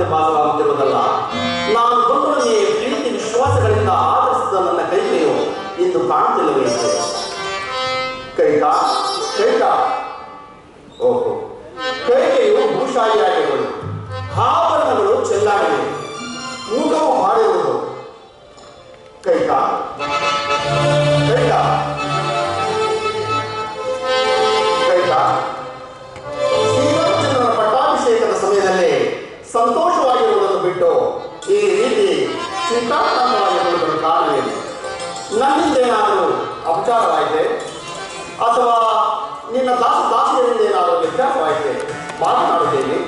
ಕಾರಣದಂತೆ ಭಾಸವಾಗುತ್ತಿರುವುದಲ್ಲ. ನಾನು ಬಂದೊಡನೆ ಪ್ರೀತಿ ವಿಶ್ವಾಸಗಳಿಂದ ಆಧರಿಸಿದ ನನ್ನ ಕೈಕೆಯು ಇಂದು ಕಾಣುತ್ತಿಲ್ಲವೇ? ಕೈಕ ಓಹೋ, ಕೈಕೆಯು ಭೂಶಾಲಿಯಾಗಿರುವುದು, ಆಭರಣಗಳು ಚೆಲ್ಲಾಡಿವೆ, ಮೂಗವು ಮಾಡಿರುವುದು. ಕೈಕ ಶ್ರೀರಾಮಚಂದ್ರನ ಪಟ್ಟಾಭಿಷೇಕದ ಸಮಯದಲ್ಲಿ ಸಂತೋಷವಾಗಿರುವುದನ್ನು ಬಿಟ್ಟು ಈ ರೀತಿ ಚಿಂತಾಕ್ರಾಂತವಾಗಿರುವುದರ ಕಾರಣವೇನು? ನನ್ನಿಂದೇನಾದರೂ ಅಪಚಾರವಾಯಿತೆ ಅಥವಾ ನಿನ್ನ ದಾಸಿಯರಿಂದ ಏನಾದರೂ ವ್ಯತ್ಯಾಸವಾಯಿತೆ? ಮಾತನಾಡುತ್ತೇನೆ.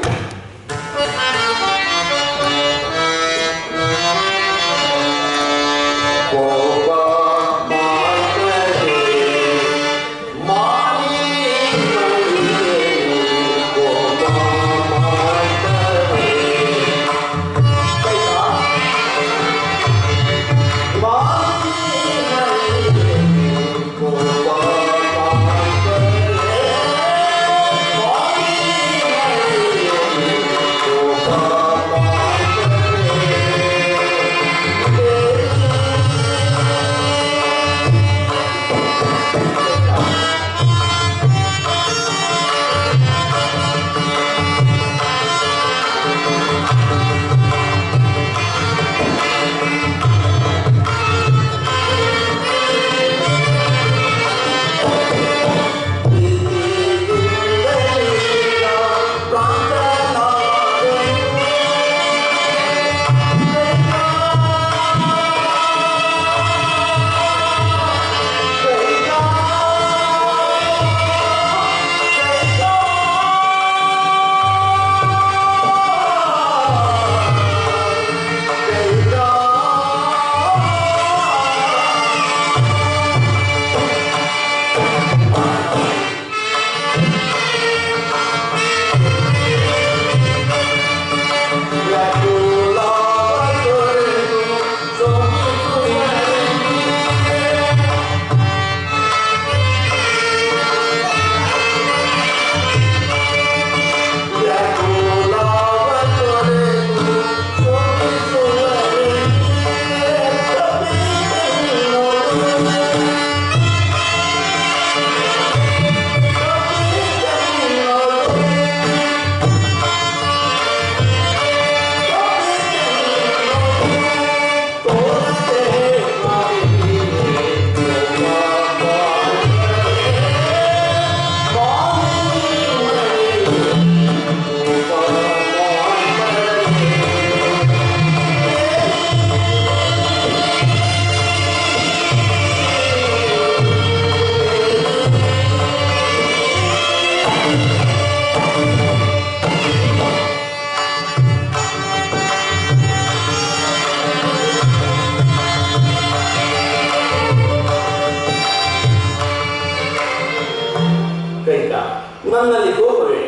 ನನ್ನಲ್ಲಿ ಕೋಪವೇ?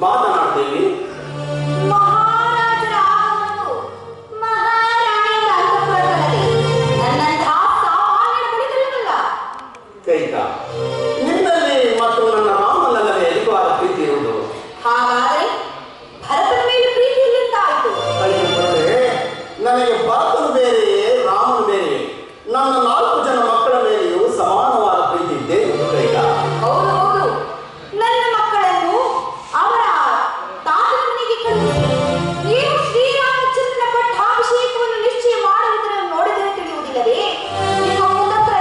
ಮಾತನಾಡ್ತೇವೆ. ಕೈಕ, ನಿನ್ನಲ್ಲಿ ಮತ್ತು ನನ್ನ ರಾಮನಲ್ಲವೇ ಅಧಿಕವಾದ ಪ್ರೀತಿ ಇರುವುದು? ಹಾಗಾದರೆ ಭರತನ ಮೇಲೆ ಪ್ರೀತಿ ಎಲ್ಲಿಂದ ಆಯಿತು? ನನಗೆ ಭರತನು ಬೇರೆಯೇ ರಾಮನು ಬೇರೆಯೇ. ನನ್ನ 4 ಜನ ಮಕ್ಕಳ ಮೇಲೆಯೂ ಸಮಾನವಾದ ಪ್ರೀತಿ ಇದ್ದೇ ಇತ್ತು ಕೈಕ. ಹೌದು, ನನ್ನ ಮಕ್ಕಳನ್ನು ಅವರ ತಾತನ ಮನೆಗೆ ಕಳುಹಿಸಿ ನೀವು ಶ್ರೀರಾಮಚಂದ್ರನ ಪಟ್ಟಾಭಿಷೇಕವನ್ನು ನಿಶ್ಚಯ ಮಾಡುವುದನ್ನು ನೋಡಿದರೆ ತಿಳಿಯುವುದಿಲ್ಲವೇ? ನಿಮ್ಮ ಮುಂದತ್ರ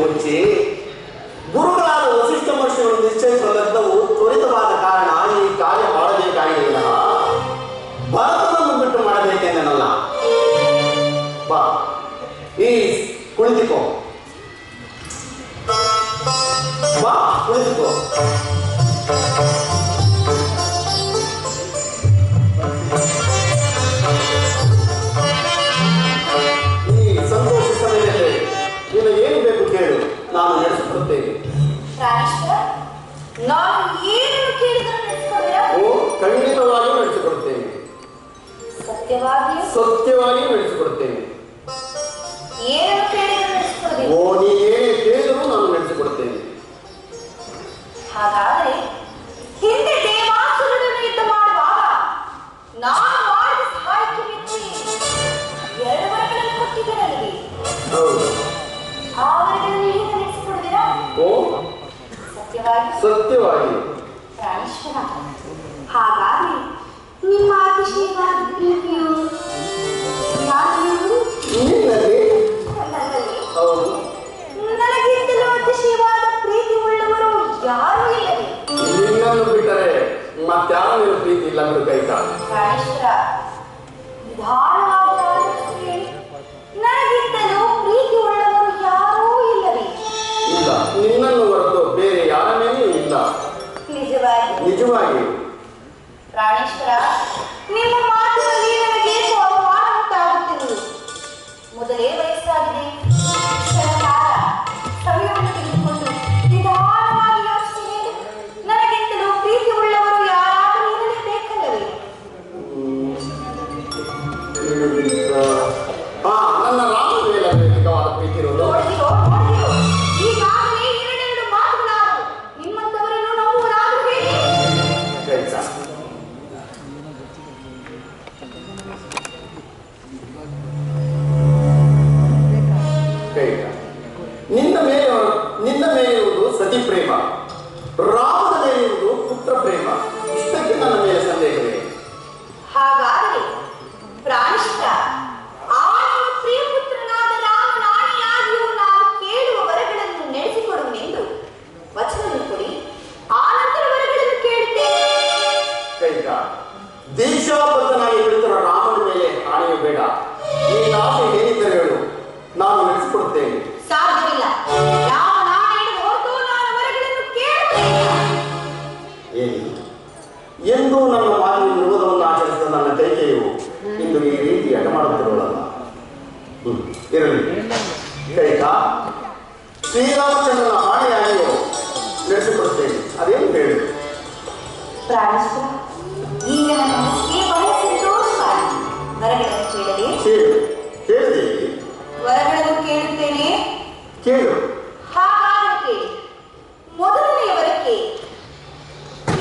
ಮುಂಚೆ ಗುರುಗಳಾದ ವಸಿಷ್ಠ ಮಹರ್ಷಿಗಳು ನಿಶ್ಚಯಿಸುವುದೆಲ್ಲವೂ ತ್ವರಿತವಾದ ಕಾರಣ ಈ ಕಾರ್ಯ ಮಾಡಬೇಕಾಗಿಲ್ಲ. ಭರತನನ್ನು ಬಿಟ್ಟು ಮಾಡಬೇಕೆಂದನಲ್ಲ. ಬಾ, ಈ ಕುಳಿತುಕೋ. ಬಾ, ಕುಳಿತುಕೋ. ಈ ಸಂತೋಷ ಸಮಯದಲ್ಲಿ ನಿನಗೆ ಏನು ಬೇಕು ಕೇಳು, ನಾನು ನಡೆಸಿಕೊಡುತ್ತೇನೆ. ನಾನು ಏನು ಕೇಳಿದರೂ ನಡೆಸಿಕೊಡುತ್ತೀರಾ? ಓ, ಖಂಡಿತವಾಗಿಯೂ ನಡೆಸಿಕೊಡುತ್ತೇನೆ. ಸತ್ಯವಾಗಿಯೂ ನಡೆಸಿಕೊಡುತ್ತೇನೆ. ಏನು ಕೇಳಿದರೂ ನಡೆಸಿಕೊಡುತ್ತೇನೆ. ಓ, ನೀ ಏನೇ ಕೇಳಿದರೂ ನಾನು ನಡೆಸಿಕೊಡುತ್ತೇನೆ. ಹಾಗಾದರೆ ಹಿಂದೆ ದೇವಾಸುರನನ್ನು ಯುದ್ಧ ಮಾಡುವಾಗ ಪ್ರೀತಿ ಇಲ್ಲ ಬಿಡು ಕೈಕ. ಪ್ರಾಣೇಶ್ವರ, ನಿಧಾನವಾಗಿ ಆಲೋಚಿಸಿ ಹೇಳಿ. ನನಗಿಂತಲೂ ಪ್ರೀತಿ ಉಳ್ಳವರು ಯಾರೂ ಇಲ್ಲವೇ? ಇಲ್ಲ, ನಿನ್ನನ್ನು ಹೊರತು ಬೇರೆ ಯಾರ ಮೇಲೂ ಇಲ್ಲ. ನಿಜವಾಗಿ? ನಿಜವಾಗಿ. ಪ್ರಾಣೇಶ್ವರ, ನಿಮ್ಮ ಮಾತಿನಲ್ಲಿ ನನಗೆ ಅವಮಾನ ಉಂಟಾಗುತ್ತಿರುವುದು. ಮೊದಲೇ ವಯಸ್ಸಾಗಿದೆ. ಕ್ಷಣಕಾಲ ಸಮಯವನ್ನು ತೆಗೆದುಕೊಂಡು ನಿಧಾನವಾಗಿ ಯೋಚಿಸಿ ಹೇಳಿ. ನನಗಿಂತಲೂ ಪ್ರೀತಿ ಉಳ್ಳವರು ಯಾರಾದರೂ ಇರಲೇಬೇಕಲ್ಲವೇ? ನನ್ನ ರಾಮನ ಮೇಲೆ ಅಧಿಕವಾದ ಪ್ರೀತಿ ಇರುವುದು. ನೋಡಿರೋ ಈಗಾಗಲೇ ಎರಡೆರಡು ಮಾತುಗಳಾದವು. ನಿಮ್ಮಂತವರನ್ನು ನಂಬುವುದಾದರೂ ಹೇಗೆ? ನಿನ್ನ ಮೇಲೆ ಇರುವುದು ಸತಿ ಪ್ರೇಮ, ರಾಮನ ಮೇಲೆ ಇರುವುದು ಪುತ್ರ ಪ್ರೇಮ. ಇಷ್ಟಕ್ಕೆ ನನ್ನ ಮೇಲೆ ಸಂದೇಹವೇ? ಹಾಗಾದರೆ ಪ್ರಾಣೇಶ್ವರ, ಆ ನಿಮ್ಮ ಪ್ರಿಯಪುತ್ರನಾದ ರಾಮನಾಣಿಯಾಗಿಯೂ ನಾವು ಕೇಳುವ ವರಗಳನ್ನು ನಡೆಸಿಕೊಡುವೆನೆಂದು ವಚನವನ್ನು ಕೊಡಿ. ಆ ನಂತರ ವರಗಳನ್ನು ಕೇಳುತ್ತೇನೆ. ಕೈಕ, ದೀಕ್ಷಾಬದ್ಧನಾಗಿ ಬಿಡುತ್ತಿರುವ ರಾಮನ ಮೇಲೆ ಆಣೆಯು ಬೇಡ. ಈ ಆಸೆ ಏನಿದ್ದರೆ ಹೇಳು, ನಾನು ನಡೆಸಿಕೊಡುತ್ತೇನೆ. ಸಾಧ್ಯವಿಲ್ಲ. ರಾಮನಾಣಿಯನ್ನು ಹೊರತು ನಾನು ವರಗಳನ್ನು ಕೇಳುತ್ತೇನೆ. ಏನು ಎಂದು ನನ್ನ ಮಾತಿನ ವಿರೋಧವನ್ನು ಆಚರಿಸಿದ ನನ್ನ ಕೈಕೆಯು ಇಂದು ಈ ರೀತಿ ಅಟ ಮಾಡುತ್ತಿರುವಲ್ಲ. ಇರಲಿ ಕೈಕ, ಶ್ರೀರಾಮಚಂದ್ರನ ಆಣೆಯಾಗಿಯೂ ನಡೆಸಿಕೊಡುತ್ತೇನೆ. ಅದೇನು ಹೇಳು? ಪ್ರಾಣೇಶ್ವರ, ಈಗ ನನ್ನ ಮನಸ್ಸಿಗೆ ಬಹಳ ಸಂತೋಷವಾಗಿದೆ. ವರಗಳನ್ನು ಕೇಳಲಿ? ಕೇಳಿದೆ. ವರಗಳನ್ನು ಕೇಳುತ್ತೇನೆ. ಕೇಳು. ಹಾಗಾದರೆ ಕೇಳಿ. ಮೊದಲನೆಯ ವರಕ್ಕೆ,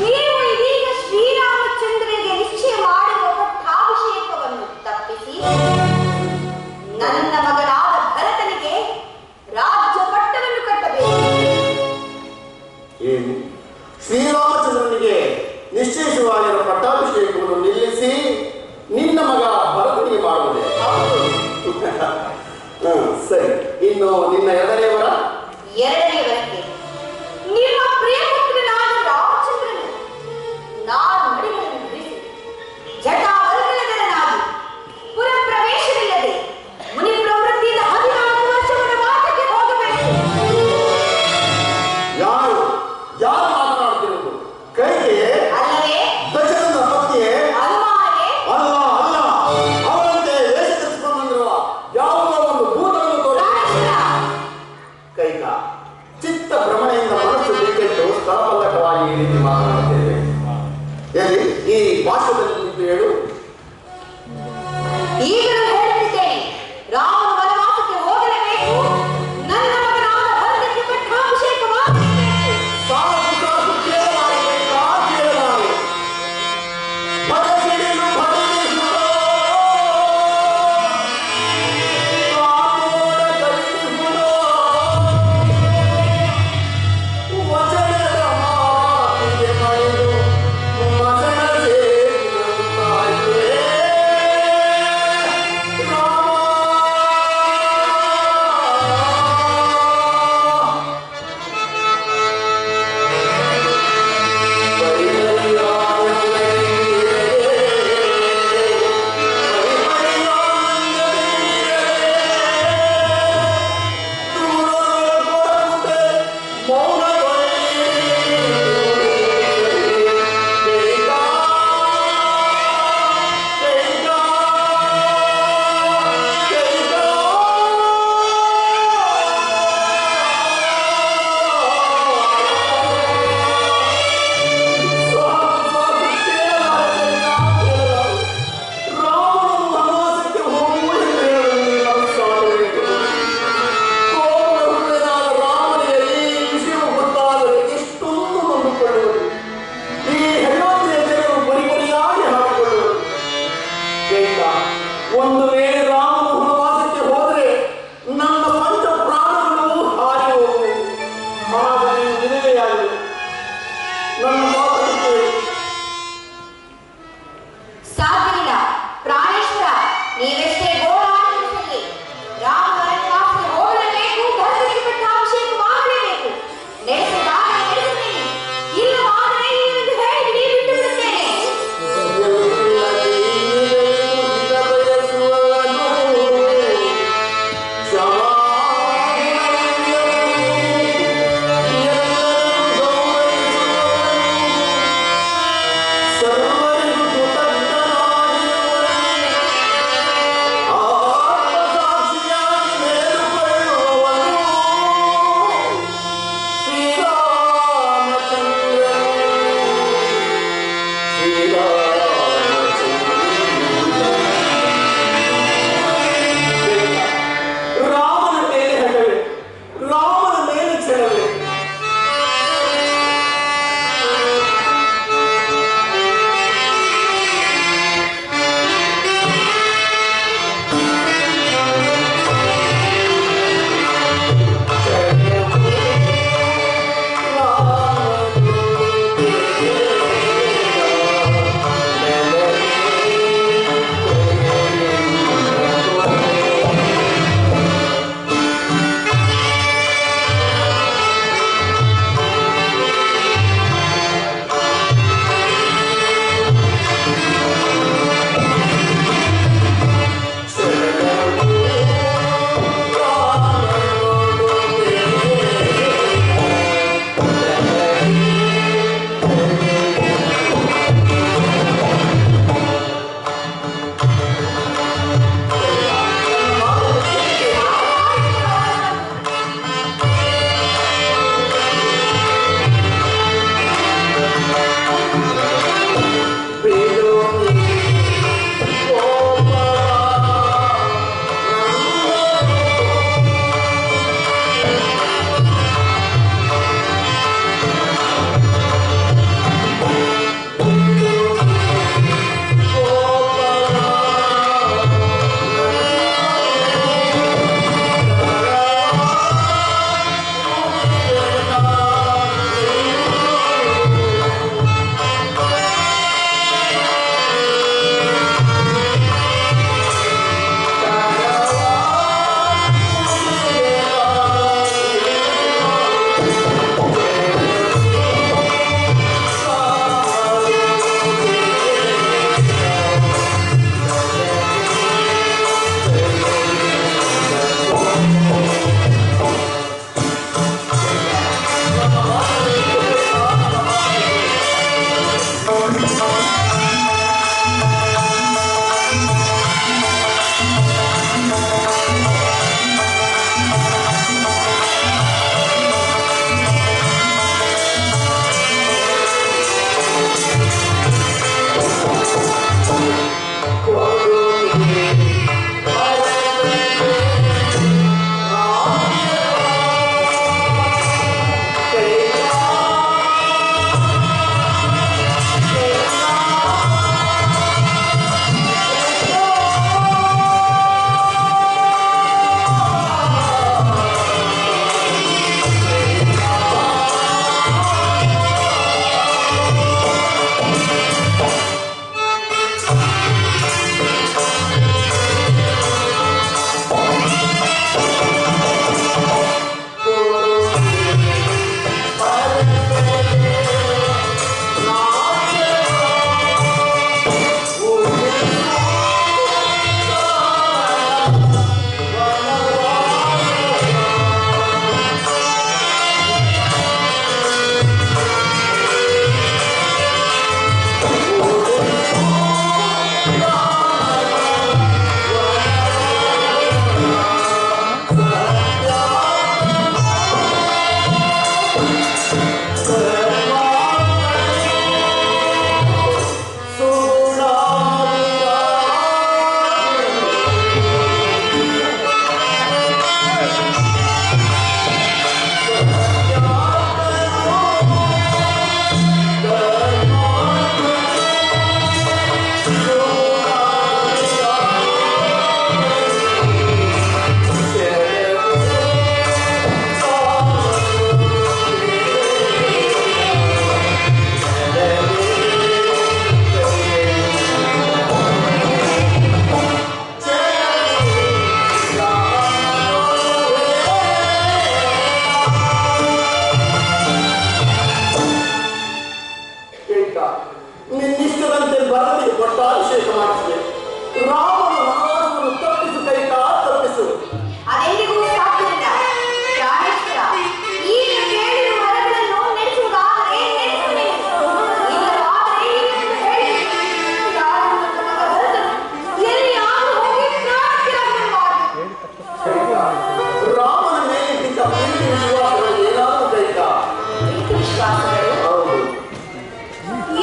ನೀವು ಇದೀಗ ಶ್ರೀರಾಮಚಂದ್ರನಿಗೆ ನಿಶ್ಚಯ ಮಾಡಿರುವ ಪಟ್ಟಾಭಿಷೇಕವನ್ನು ತಪ್ಪಿಸಿ ನನ್ನ ಮಗನಾದ ಭರತನಿಗೆ ರಾಜ್ಯ ಪಟ್ಟವನ್ನು ಕಟ್ಟಬೇಕು. ಏನು? ಶ್ರೀರಾಮಚಂದ್ರನಿಗೆ ನಿಶ್ಚಯಿಸುವಾಗಿರುವ ಪಟ್ಟಾಭಿಷೇಕವನ್ನು ನಿಲ್ಲಿಸಿ ನಿನ್ನ ಮಗ ಭರತನಿಗೆ ಮಾಡುವುದೇ? ಸರಿ. ಇನ್ನು ನಿನ್ನ ಎರಡನೇ ವರ? ಎರಡನೇ ವರಕ್ಕೆ, ನಿಮ್ಮ ಪ್ರಿಯಪುತ್ರನಾದ ರಾಮಚಂದ್ರನು ನಾನು ಮಡಿಗಳನ್ನು ಬಿಡಿಸಿ ಜಟಾವಲ್ಕಲಧರನಾಗಿ ಪುರ ಪ್ರವೇಶವಿಲ್ಲದೆ ಮುನಿ ಪ್ರವೃತ್ತಿಯಿಂದ 14 ವರ್ಷಗಳ ವಾಸಕ್ಕೆ ಹೋಗಬೇಕು. ಯಾರು ಮಾತನಾಡುತ್ತಿರುವುದು? ಕೈಗೆ ಅಲ್ಲವೇ? ದಶರಥನ ಪತ್ನಿಯೇ? ಅನುಮಾನವೇ? ಅಲ್ಲ, ಅವರಂತೆ ವೇಷ ಧರಿಸಿಕೊಂಡು ಬಂದಿರುವ ಯಾವುದೋ ಒಂದು ಭೂತವನ್ನು ತೋರಿಸಿ. ಕೈಕ, ಚಿತ್ತ ಭ್ರಮಣೆಯಿಂದ ಮನಸ್ಸು ಬಿಟ್ಟಿಟ್ಟು ಸ್ಥಳಪಲ್ಲಟವಾಗಿ ಈ ರೀತಿ ಮಾತನಾಡುತ್ತೇವೆ. ಎಲ್ಲಿ ಈ ಭಾಷೆದಲ್ಲಿ ನಿಂತು ಹೇಳು. ಈಗಲೂ ಹೇಳುತ್ತಿದ್ದೇನೆ, ರಾಮನ ವನವಾಸಕ್ಕೆ ಹೋಗಲೇಬೇಕು. ನನ್ನ ಮಗನಾದ ಭರತನಿಗೆ ಪಟ್ಟಾಭಿಷೇಕವಾಗಬೇಕು. ಸಾಕು ಕೇಳಲಾರೆ ಕೈಕ, ಕೇಳಲಾರೆ. ಪದಸಿಡಿಲು ಪಡೆದಿಸುವ ಕಾಮೋಡ ಕಲಿಸುವುದೋ ವಚನದ ಮಾತಿಗೆ ಮಣಿದು ಮಸಣ ಸೇರುತ್ತಾಯಿತೇ. ರಾಮನ ಮೇಲೆ ಹಠವೇ, ರಾಮನ ಮೇಲೆ ಛಲವೇ.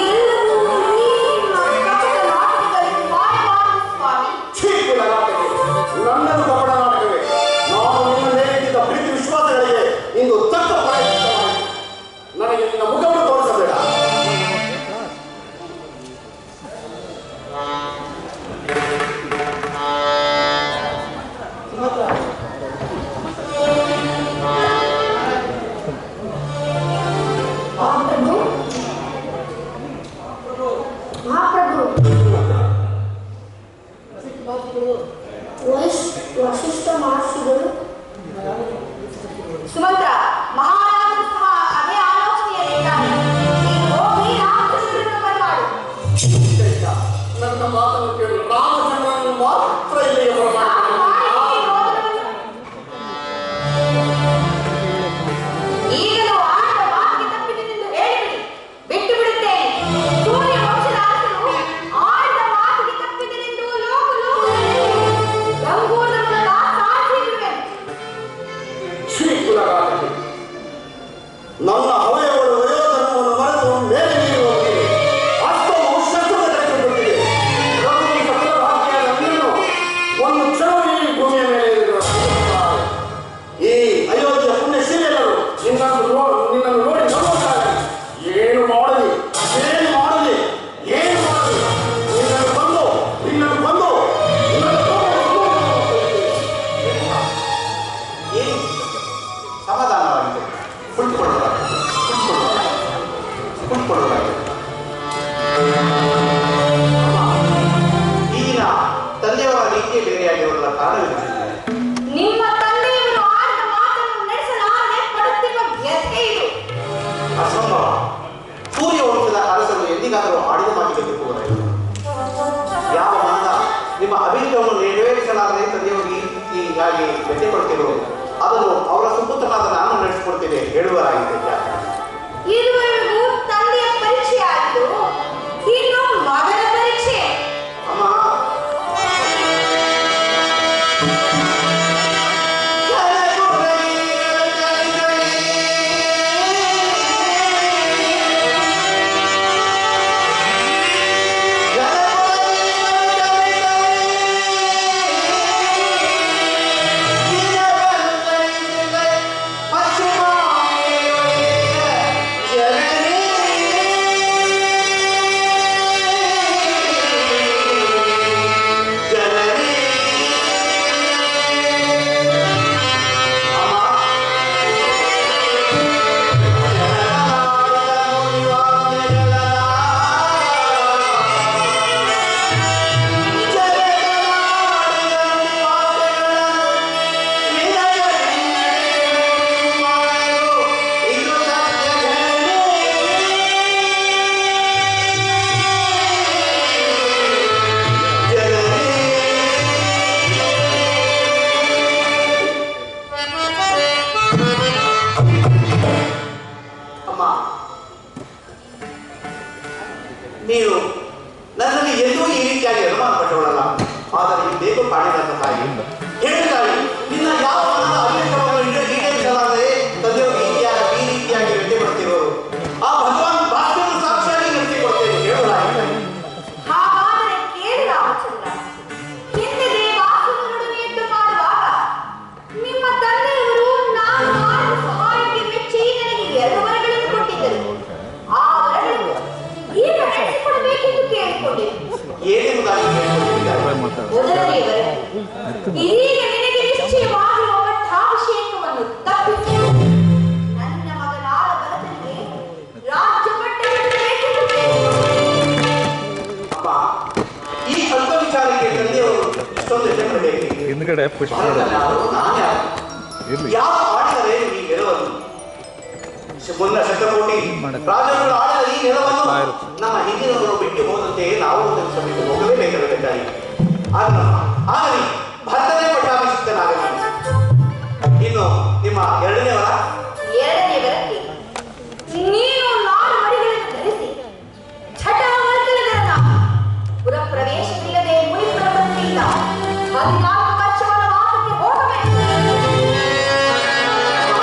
ಎಲ್ಲವೂ ವಶಿಷ್ಠ ಮಹರ್ಷಿಗಳು ಸುಮಂತ್ರ ಮಹಾರಾಜರು ಸಹ ಅದೇ ಆಲೋಚನೆಯಲ್ಲಿದ್ದಾರೆ. ಹೋಗಿ ರಾಮಚಂದ್ರನನ್ನು ಬರಮಾಡು. ನನ್ನ ಮಾತನ್ನು ಕೇಳಿ ರಾಮಚಂದ್ರನನ್ನು ಮಾತ್ರ ಇಲ್ಲಿಗೆ ಬರಮಾಡು. ಈಗಲೂ ಆಡಿದ ಮಾತಿಗೆ ತಪ್ಪಿದೆಂದು ಹೇಳಿಬಿಡಿ, ಬಿಟ್ಟು ಬಿಡುತ್ತೇನೆ. ಸೂರ್ಯ ವಂಶದ ಅರಸರು ಆಡಿದ ಮಾತಿಗೆ ತಪ್ಪಿದೆಂದು ಗಂಗೂರದ ಮೂಲಕ ಸಾಕ್ಷಿ ಬಿಡುವೆನು. ಶ್ರೀಕುಲರಾಜ, ನನ್ನ ಅವಯವಳು ವಯೋಧರ್ಮವನ್ನು ಮರೆತು ಮೇಲೆ ನೀರು ಹೋಗಿದೆ. ಅಷ್ಟವು ಶತ್ರುಗಳ ಕಟ್ಟಿಬಿಟ್ಟಿದೆ. ರಘುವಂಶ ಕುಲಭಾಗ್ಯದ ನೀನು ಒಂದು ಕ್ಷಣವೇ ಈ ಭೂಮಿಯ ಮೇಲೆ ಇರುತ್ತಾರೆ. ಈ ಅಯೋಧ್ಯೆಯ ಪುಣ್ಯಶೀಲೆಯರು ನಿನ್ನನ್ನು ನೋಡಿ ನಮ್ಮುತ್ತಾರೆ. ಏನು ಮಾಡಲಿ, ಏನು ಮಾಡಲಿ, ಏನು ಮಾಡಲಿ? ನಿನ್ನನ್ನು ಬಂದು ಏನು ಸಮಾಧಾನವಾಗಿದೆ. ಕುಳಿತುಕೊಳ್ಳಲಾಗಿದೆ. ಈಗಿನ ತಂದೆಯವರ ರೀತಿಯೇ ಬೇರೆಯಾಗಿರುವ ಕಾರಣವಿದೆ. ನಿಮ್ಮ ತಂದೆಯವರು ಆಡಿದ ಮಾತನ್ನು ನಡೆಸಲಾರದೆ ಪಡುತ್ತಿರುವ ವ್ಯಥೆ ಇದು. ಅಸಂಭವ. ಸೂರ್ಯ ವಂಶದ ಅರಸರು ಎಂದಿಗಾದರೂ ಆಡಿದ ಮಾತಿಗೆ ತಿರುಗುವುದಿಲ್ಲ. ಯಾವ ಮನದ ನಿಮ್ಮ ಅಭಿಷ್ಟವನ್ನು ನೆರವೇರಿಸಲಾರದೆ ತಂದೆಯವರು ಹೀಗಾಗಿ ವ್ಯಥೆ ಪಡುತ್ತಿರುವುದು, ಅದನ್ನು ಅವರ ಸುಪುತ್ರನಾದ ನಾನು ನಡೆಸಿಕೊಡ್ತೇನೆ ಹೇಳುವರಾಗಿದೆ. ಇದುವರೆಗೂ ತಂದೆಯ ಪರೀಕ್ಷೆ ಆಯಿತು, ಇನ್ನು ಮಗನ ಪರೀಕ್ಷೆ. ಅಮ್ಮ, ನೀನು ನನ್ನಲ್ಲಿ ಎಂದೂ ಈ ರೀತಿಯಾಗಿ ಅನುಮಾನ ಪಟ್ಟವಳಲ್ಲ. ಆದರೆ ಈ ಬೇಕು ಕಾಣಿದ ತಾಯಿ ಹೇಳಿದ್ದಾಳೆ, ನಿನ್ನ ಯಾವ ಮನದ ಅಭಿಷ್ಟವನ್ನು ಈಡೇರಿಸಲಾದರೆ ತಂದೆಯವರು ಈ ರೀತಿಯಾಗಿ ವ್ಯಕ್ತಿ ಪಡ್ತಿರೋರು. ಆ ಭಗವಾನ್ ಭಾಷೆಯನ್ನು ಸಾಕ್ಷಿಯಾಗಿ ನಡೆಸಿಕೊಡ್ತೇನೆ ಹೇಳಲಾಗಿದೆ. ಹಾಗಾದರೆ ಕೇಳು ರಾಮಚಂದ್ರ, ಹಿಂದೆ ದೇವಾಸುರನೊಡನೆ ಯುದ್ಧ ಮಾಡುವಾಗ ನಿಮ್ಮ ತಂದೆಯವರು ನಾನು ಮಾಡಿದ ಸಹಾಯಕ್ಕೆ ಮೆಚ್ಚಿ ನನಗೆ 2 ವರಗಳನ್ನು ಕೊಟ್ಟಿದ್ದರು. ಆ ವರಗಳನ್ನು ಈಗ ನಡೆಸಿಕೊಡಬೇಕೆಂದು ಕೇಳಿಕೊಂಡೆ. ಏನೆಂಬುದಾಗಿ ಕೇಳಿಕೊಂಡಿದ್ದಾರೆ. ಮೊದಲನೆಯವರೇ, ಇದೀಗ ನಿನಗೆ ನಿಶ್ಚಯವಾಗಿರುವ ಪಟ್ಟಾಭಿಷೇಕವನ್ನು ತಪ್ಪಿಸಿ ನನ್ನ ಮಗನಾದ ಭರತನಿಗೆ ರಾಜ್ಯ ಪಟ್ಟವನ್ನು ಬೇಕೆಂದು ಕೇಳಿಕೊಂಡೆ. ಅಪ್ಪ, ಈ ಸ್ವಲ್ಪ ವಿಚಾರಕ್ಕೆ ತಂದೆಯವರು ಇಷ್ಟೊಂದು ಹೆಸರು ಹಿಂದ್ಗಡೆ ಪುಷ್ಪ ಯಾವ ಆಡಿದರೆ ಈ ಗೆಲುವನ್ನು ಮುನ್ನ ಶತಕೋಟಿ ರಾಜರುಗಳು ಆಡಿದ ಈ ನೆಲವನ್ನು ನಮ್ಮ ಹಿಂದಿನವರು ಬಿಟ್ಟು ಹೋದಂತೆ ನಾವು ಒಂದು ದಿವಸ ಬಿಟ್ಟು ಹೋಗಲೇಬೇಕಾಗಿ ಆಗಲಿ ಭರ್ತನೇ ಪಟ್ಟಾಭಿಷಿಕ್ತನಾಗಲಿ. ಇನ್ನು ನಿಮ್ಮ ಎರಡನೇವರ ನೀನು 4 ಮಡಿಗಳನ್ನು ಧರಿಸಿ ಛಟಾವರ್ತನದ ಪುರ ಪ್ರವೇಶವಿಲ್ಲದೆ ಮುನಿಪ್ರವೃತ್ತಿಯಿಂದ 14 ವರ್ಷಗಳ ವಾಸಕ್ಕೆ ಹೋಗಬೇಕು. ಅಮ್ಮ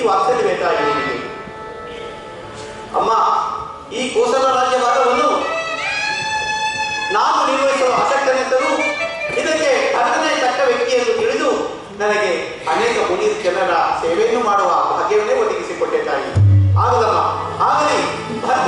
ವಾತ್ಸಲ್ಯವೇ ತಾಯಿ ನಿನಗೆ. ಅಮ್ಮ, ಈ ಕೋಸಲ ರಾಜ್ಯಭಾಗವನ್ನು ನಾನು ನಿರ್ವಹಿಸುವ ಆಸಕ್ತನೆಂತರೂ ಇದಕ್ಕೆ ಭರತನೇ ತಕ್ಕ ವ್ಯಕ್ತಿ ಎಂದು ತಿಳಿದು ನನಗೆ ಅನೇಕ ಮುನಿ ಜನರ ಸೇವೆಯನ್ನು ಮಾಡುವ ಭಾಗ್ಯವನ್ನೇ ಒದಗಿಸಿಕೊಟ್ಟೆ ತಾಯಿ. ಆಗಲಮ್ಮ, ಆಗಲಿ ಭರತ